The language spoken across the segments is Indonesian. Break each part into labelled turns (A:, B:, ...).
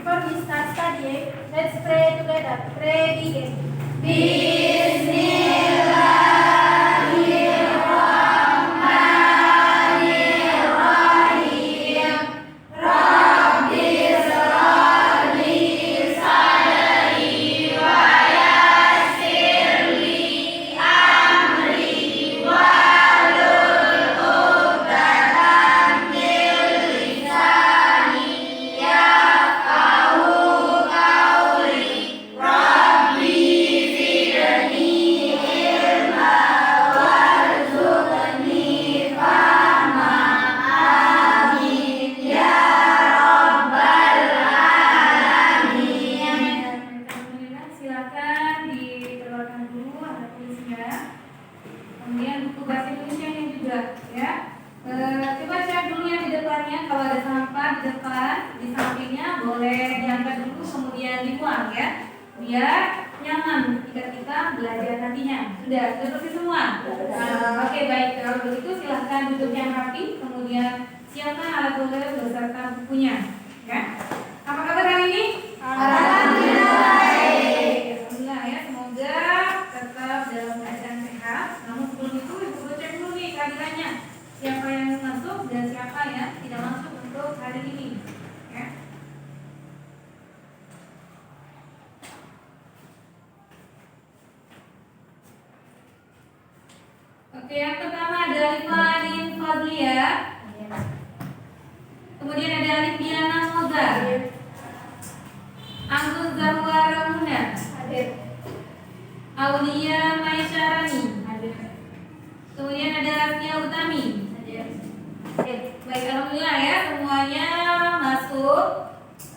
A: before we start studying, let's pray together. Pray begin. Kemudian buku bahasa Indonesia-nya juga, ya. Coba cek dulu yang di depannya. Kalau ada sampah di depan, di sampingnya boleh diangkat dulu, kemudian dibuang, ya. Biar nyaman ketika kita belajar nantinya. Sudah seperti semua. Oke, baik. Kalau begitu silahkan duduk yang rapi, kemudian siapkan alat tulis beserta bukunya, ya. Apa kabar hari ini? Alhamdulillah. Alhamdulillah, ya. Semoga tetap dalam keadaan sehat. Namun sebelum itu ibu cek dulu nih kehadirannya. Siapa yang masuk dan siapa yang tidak masuk untuk hari ini, ya. Oke, yang pertama ada Alifadin Fadlia. Kemudian ada Alif Diana Moza. Anggun Zahwara Muna. Aulia Maisyarani. Kemudian ada Rastia Utami. Baik, alhamdulillah, ya, semuanya masuk.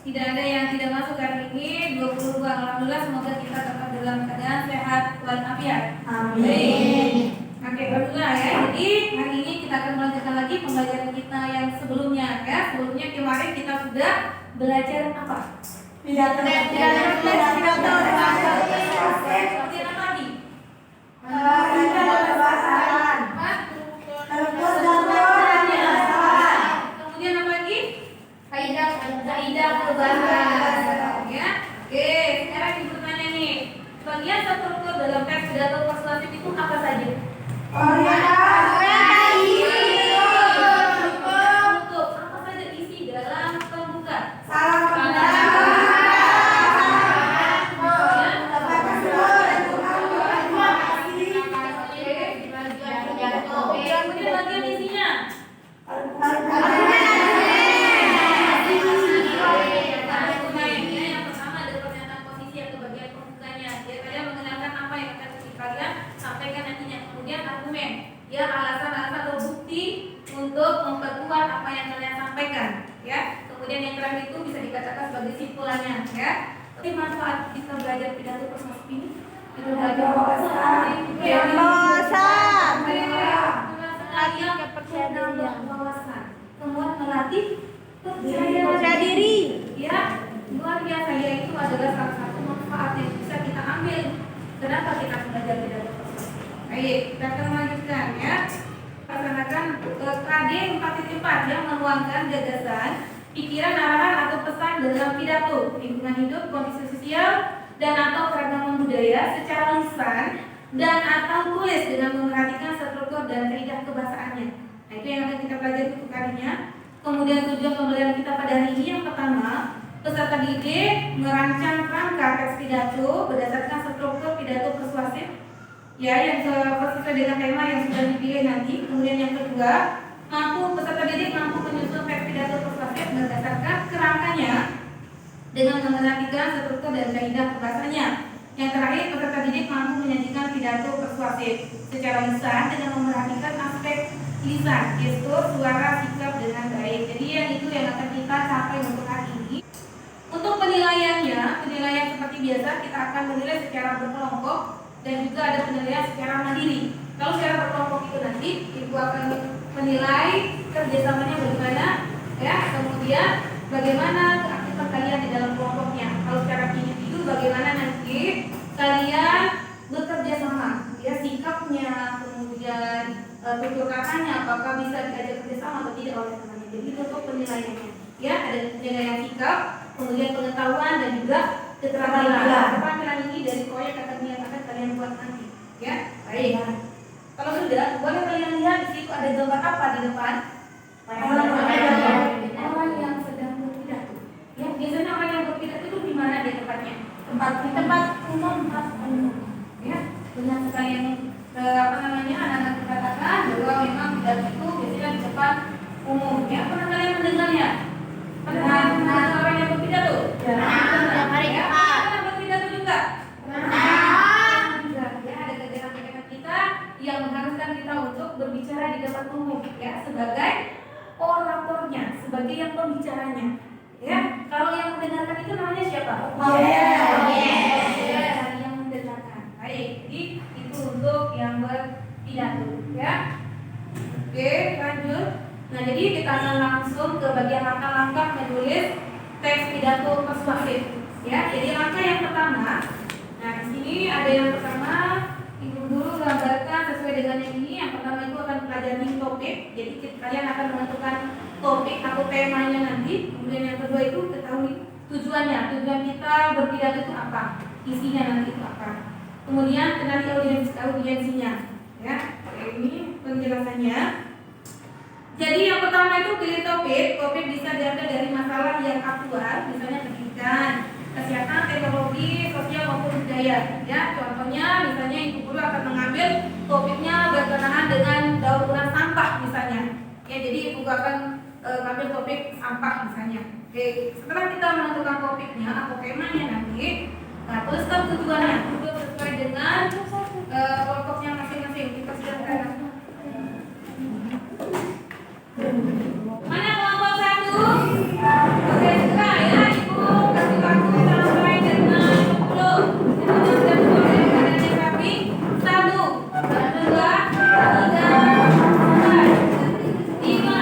A: Tidak ada yang tidak masuk hari ini. 20 buah. Alhamdulillah, semoga kita tetap dalam keadaan sehat walafiat. Amin. Oke, alhamdulillah, ya. Jadi hari ini kita akan melanjutkan lagi pembelajaran kita yang sebelumnya, ya. Sebelumnya kemarin kita sudah belajar apa? Pidato. Kemudian apa lagi? Kaidah perbahasan, ya. Oke, sekarang ibu tanya nih, bagian struktur dalam teks pidato persuasif itu apa saja? Penutup. Apa saja isi dalam pembuka? Kemudian bagian isinya. Yang pertama ada pernyataan posisi atau bagian pembukanya. Dia kalian mengenalkan apa yang akan kalian sampaikan nantinya. Kemudian argumen, ya, alasan-alasan atau bukti untuk memperkuat apa yang kalian sampaikan, ya. Kemudian yang terakhir itu bisa dikatakan sebagai simpulannya, ya. Tapi manfaat kita belajar pidato persuasif ini itu belajar wawasan, wawasan, kemudian melatih percaya diri, ya. Luar biasa, ya, itu adalah salah satu manfaat yang bisa kita ambil. Kenapa kita belajar pidato persuasif? Baik, kita akan melanjutkan, ya. Laksanakan KD 4.4 yang menuangkan gagasan, pikiran, arahan atau pesan dalam pidato, lingkungan hidup, kondisi sosial, dan atau keragaman budaya secara lisan dan atau tulis dengan memperhatikan struktur dan kaidah kebahasaannya. Nah, itu yang akan kita pelajari untuk kalinya. Kemudian tujuan pembelajaran kita pada hari ini yang pertama, peserta didik merancang rangka teks pidato berdasarkan struktur pidato persuasif, ya, yang sesuai dengan tema yang sudah dipilih nanti. Kemudian yang kedua, peserta didik mampu menyusun teks pidato persuasif berdasarkan kerangkanya dengan memperhatikan struktur dan kaidah bahasanya. Yang terakhir, peserta didik mampu menyajikan pidato persuasif secara lisan dengan memperhatikan aspek lisan, gestur, suara, sikap dengan baik. Jadi yang itu yang akan kita capai untuk hari ini. Untuk penilaiannya, penilaian seperti biasa kita akan menilai secara berkelompok dan juga ada penilaian secara mandiri. Kalau secara berkelompok itu nanti ibu akan menilai kerjasamanya bagaimana, ya. Kemudian bagaimana keaktifan kalian di dalam kelompoknya. Kalau secara individu bagaimana nanti kalian bekerja sama, ya, sikapnya, kemudian tutur katanya apakah bisa diajak kerjasama atau tidak oleh temannya. Jadi itu untuk penilaiannya, ya. Ada penilaian sikap, kemudian pengetahuan dan juga keterampilan. Keterampilan ini dari proyek akan kalian buat nanti, ya. Baik. Kalau sudah, boleh kalian lihat di situ ada gambar apa di depan? Orang yang sedang berpidato. Ya, biasanya orang yang berpidato itu di mana dia tempatnya? Tempat umum, ya. Benar sekali yang anak-anak katakan bahwa memang pidato itu biasanya di depan umum. Ya, pernah kalian mendengarnya? Pernah orang yang berpidato? Ya, mari kita. Pernah berpidato juga? Yang mengharuskan kita untuk berbicara di depan umum, ya, sebagai oratornya, sebagai yang pembicaranya, ya. Kalau yang mendengarkan itu namanya siapa? Yang mendengarkan. Baik, jadi itu untuk yang berpidato, ya. Oke, lanjut. Nah, jadi kita akan langsung ke bagian langkah-langkah menulis teks pidato persuasif, ya. Jadi langkah yang pertama, nah di sini ada yang pertama. Ibu guru gambarkan sesuai dengan yang ini. Yang pertama itu akan pelajari topik. Jadi kalian akan menentukan topik atau temanya nanti. Kemudian yang kedua itu ketahui tujuannya. Tujuan kita berpidato itu apa? Isinya nanti itu apa? Kemudian kenali audiensinya. Ya, ini penjelasannya. Jadi yang pertama itu pilih topik. Topik bisa diambil dari masalah yang aktual, misalnya pendidikan, kesehatan, teknologi, sosial maupun budaya. Ya, contohnya misalnya ibu guru akan mengambil topiknya berkenaan dengan daur ulang sampah misalnya. Ya, jadi ibu guru akan mengambil topik sampah misalnya. Oke, setelah kita menentukan topiknya atau temanya nanti, nah tuliskan tujuannya. Tujuan sesuai dengan kelompoknya masing-masing. Kita silakan. Mana kelompok 1? Oke, segera ya ibu kasih waktu sampai dengan 10. Satu, dua, tiga, 4, 5, 5.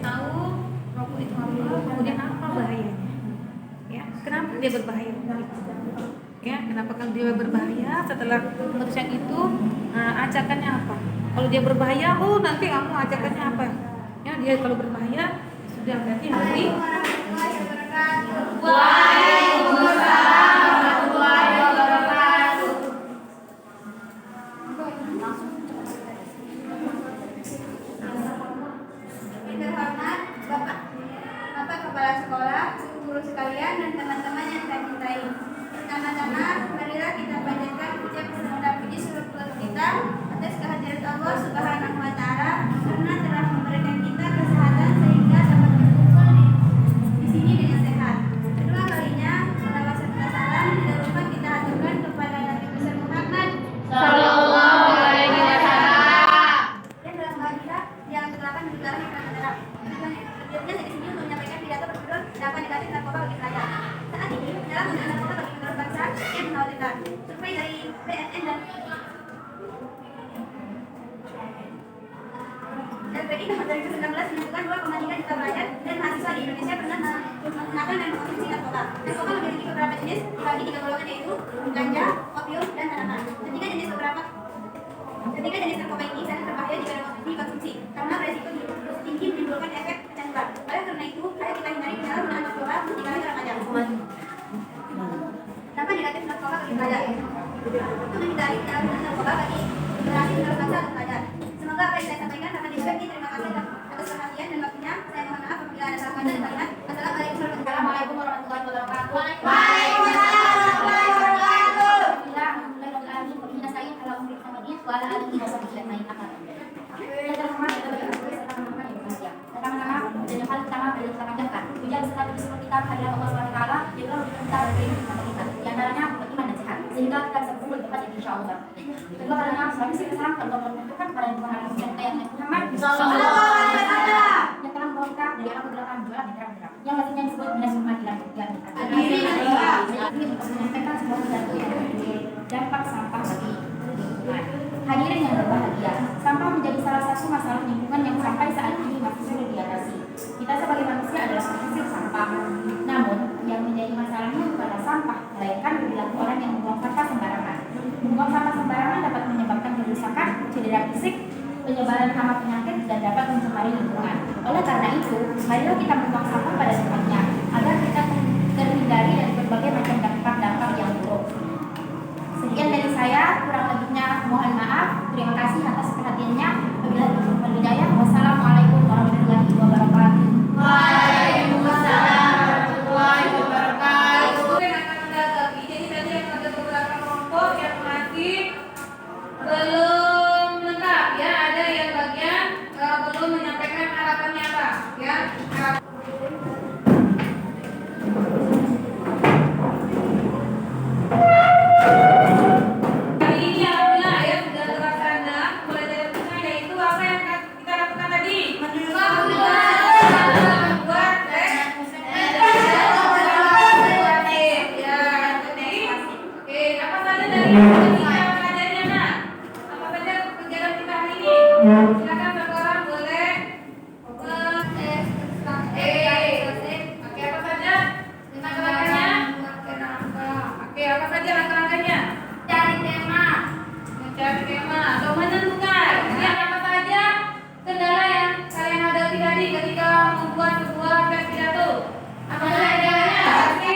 A: tahu rokok itu apa, kemudian apa bahayanya. Ya, kenapa dia berbahaya? Ya, kenapa kan dia berbahaya? Setelah memutuskan itu, ajakannya apa? Kalau dia berbahaya, nanti kamu ajakannya apa? Ya, dia kalau berbahaya sudah berarti harus di.
B: Terhormat Bapak Kepala Sekolah, guru sekalian, dan teman-teman yang saya cintai. Pertama-tama, marilah kita panjatkan ucap serta puji syukur kita atas kehadiran Allah Subhanahu wa Ta'ala karena telah memberikan kita kesehatan sehingga dapat berkumpul di sini dengan sehat. Kedua kalinya, salawat serta salam tidak lupa kita aturkan kepada Nabi besar Muhammad
C: Sallallahu alaihi wasallam.
B: dan dalam hadirat yang silakan digelar yang akan terang. Tujuannya dari sini untuk menyampaikan pidato berjudul dampak negatif narkoba bagi pelajar. Saat ini dalam menggunakan narkoba bagi menurut bangsa yang mengkhawatirkan. Survei dari BNN dan LPI tahun 2019 menunjukkan 2,3 juta pelajar dan mahasiswa di Indonesia pernah menggunakan dan mengkonsumsi narkoba. Narkoba memiliki beberapa jenis, bagi 3 golongan yaitu ganja, opium, dan tanaman. Ketiga jenis narkoba ini sangat berbahaya jika dikonsumsi karena beresiko tinggi menimbulkan efek kecanduan. Oleh karena itu, ayo kita hindari penyalahgunaan narkoba jika kita remaja. Dampak negatif narkoba bagi pelajar. Untuk menghindari penyalahgunaan narkoba bagi generasi penerus bangsa dan pelajar. Semoga apa yang saya sampaikan dapat dimengerti. Terima kasih atas perhatian dan waktunya. Saya mohon maaf apabila ada salah kata dan kalimat. Assalamualaikum warahmatullahi wabarakatuh. Sehingga kita bisa berkumpul di tempat yang insya Allah. Kedua karena suami sih kesan kalau membutuhkan kepada Tuhan yang kayak Muhammad yang telah membawa kita dari alam kegelapan gelap di terang-terang yang artinya disebut binas pengadilan yang ingin menyampaikan sebuah pidato yang dampak sampah bagi lingkungan. Hadirin yang berbahagia, sampah menjadi salah satu masalah lingkungan yang sampai saat ini masih sulit diatasi. Kita sebagai manusia adalah penghasil sampah. Namun, yang menjadi masalahnya bukanlah sampah, melainkan perilaku orang yang membuang sampah sembarangan. Membuang sampah sembarangan dapat menyebabkan kerusakan, cedera fisik, penyebaran hama penyakit, dan dapat mencemari lingkungan. Oleh karena itu, marilah kita membuang sampah pada tempatnya, agar kita terhindari dari berbagai macam dampak-dampak yang buruk. Sekian dari saya, kurang lebihnya mohon maaf. Terima kasih atas perhatiannya. Wabillahi hidayah. Wassalamualaikum warahmatullahi wabarakatuh.
C: Waalaikumsalam warahmatullahi wabarakatuh.
A: Jadi tadi ada beberapa kelompok yang masih belum lengkap ya, ada yang bagian belum menyampaikan harapannya apa ya. Hari ini alhamdulillah ya sudah terlaksana mulai dari tengah, yaitu apa yang kita lakukan tadi? Silakan satu orang boleh. Oke, apa saja langkah-langkahnya? Oke, apa saja langkah-langkahnya? Mencari tema atau menentukan ya, apa saja kendala yang kalian hadapi tadi ketika membuat sebuah tes pidato. Apa saja kendalanya? Pasti